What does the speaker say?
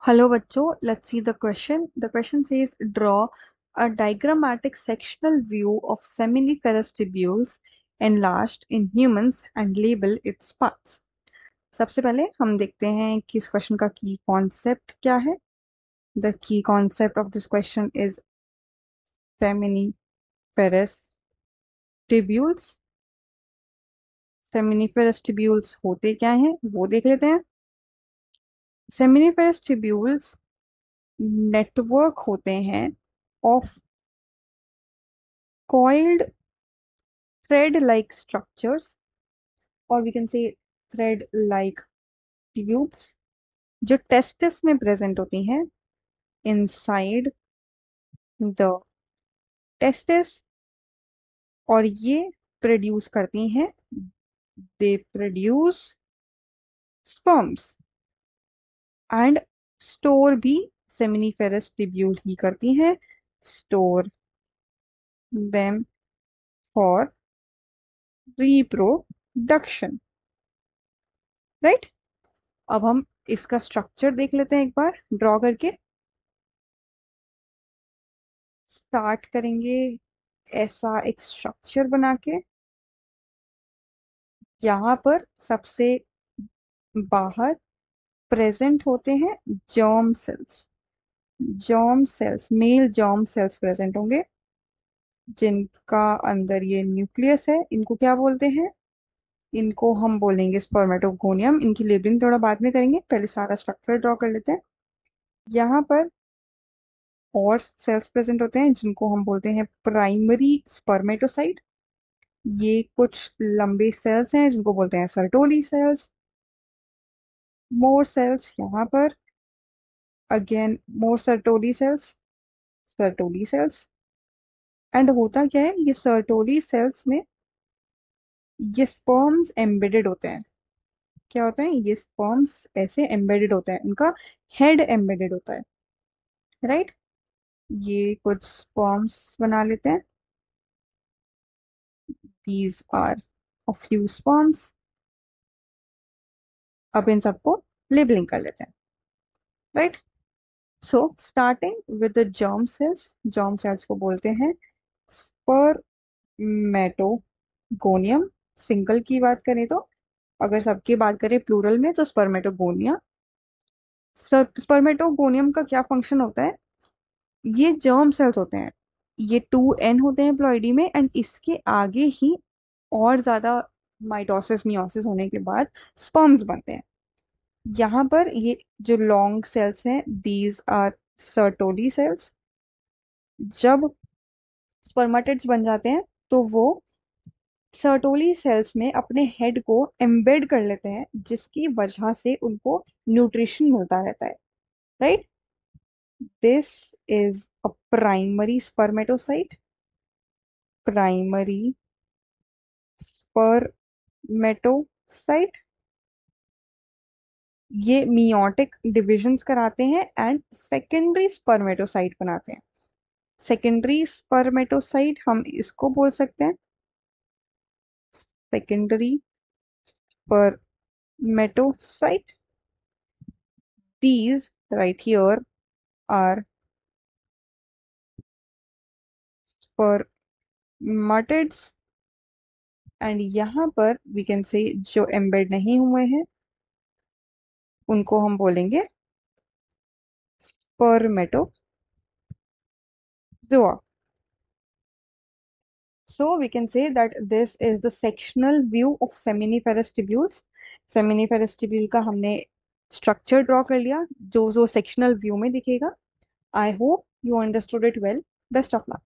Hello, bachcho. Let's see the question. The question says draw a diagrammatic sectional view of seminiferous tubules enlarged in humans and label its parts. सबसे पहले हम देखते हैं कि इस question का की कॉन्सेप्ट क्या है. The key concept of this question is seminiferous tubules. seminiferous tubules होते क्या हैं वो देख लेते हैं. seminiferous tubules नेटवर्क होते हैं of coiled thread like structures, or we can say thread like tubes, जो टेस्टिस में प्रेजेंट होती हैं इनसाइड द टेस्टिस. और ये प्रोड्यूस करती हैं, they produce sperms and store भी सेमिनिफेरस ट्यूब्यूल ही करती हैं, store them for reproduction. Right. अब हम इसका स्ट्रक्चर देख लेते हैं एक बार ड्रॉ करके. स्टार्ट करेंगे ऐसा एक स्ट्रक्चर बना के. यहाँ पर सबसे बाहर प्रेजेंट होते हैं germ cells. Germ sales, male germ cells present होंगे जिनका अंदर ये न्यूक्लियस है. इनको क्या बोलते हैं? इनको हम बोलेंगे स्पर्मेटोगोनियम. इनकी लेबलिंग थोड़ा बाद में करेंगे, पहले सारा स्ट्रक्चर ड्रॉ कर लेते हैं. यहाँ पर और सेल्स प्रेजेंट होते हैं जिनको हम बोलते हैं प्राइमरी स्पर्मेटोसाइट. ये कुछ लंबे सेल्स हैं जिनको बोलते हैं सर्टोली सेल्स. मोर सेल्स यहाँ पर, again more Sertoli cells, Sertoli cells. And होता क्या है, ये सर्टोली सेल्स में ये स्पर्म्स एम्बेडेड होते हैं. क्या होता है, ये स्पर्म्स ऐसे एम्बेडेड होते हैं, इनका हेड एम्बेडेड होता है. राइट. ये कुछ स्पर्म्स बना लेते हैं. These are a few sperms. अब इन सबको लेबलिंग कर लेते हैं. Right. So starting with the germ cells. Germ cells को बोलते हैं स्पर्मेटोगोनियम. सिंगल की बात करें तो, अगर सबकी बात करें प्लूरल में तो स्पर्मेटोगोनिया. स्पर्मेटोगोनियम का क्या फंक्शन होता है? ये जर्म सेल्स होते हैं, ये 2n होते हैं प्लॉइडी में, एंड इसके आगे ही और ज्यादा माइटोसिस मियोसिस होने के बाद स्पर्म्स बनते हैं. यहाँ पर ये जो लॉन्ग सेल्स हैं, दीज आर सर्टोली सेल्स. जब स्पर्मेटिड्स बन जाते हैं तो वो सर्टोली सेल्स में अपने हेड को एम्बेड कर लेते हैं, जिसकी वजह से उनको न्यूट्रिशन मिलता रहता है. Right. This is a primary spermatocyte. Primary spermatocyte. ये मियोटिक डिविजन्स कराते हैं एंड सेकेंडरी स्पर्मेटोसाइट बनाते हैं. सेकेंडरी स्पर्मेटोसाइट हम इसको बोल सकते हैं secondary spermatocyte. These right here are spermatids. And यहाँ पर वी कैन से जो एम्बेड नहीं हुए हैं उनको हम बोलेंगे spermatozoa. So we can say that this is the sectional view of seminiferous tubules. seminiferous tubule का हमने स्ट्रक्चर ड्रॉ कर लिया जो जो सेक्शनल व्यू में दिखेगा. I hope you understood it well. Best of luck.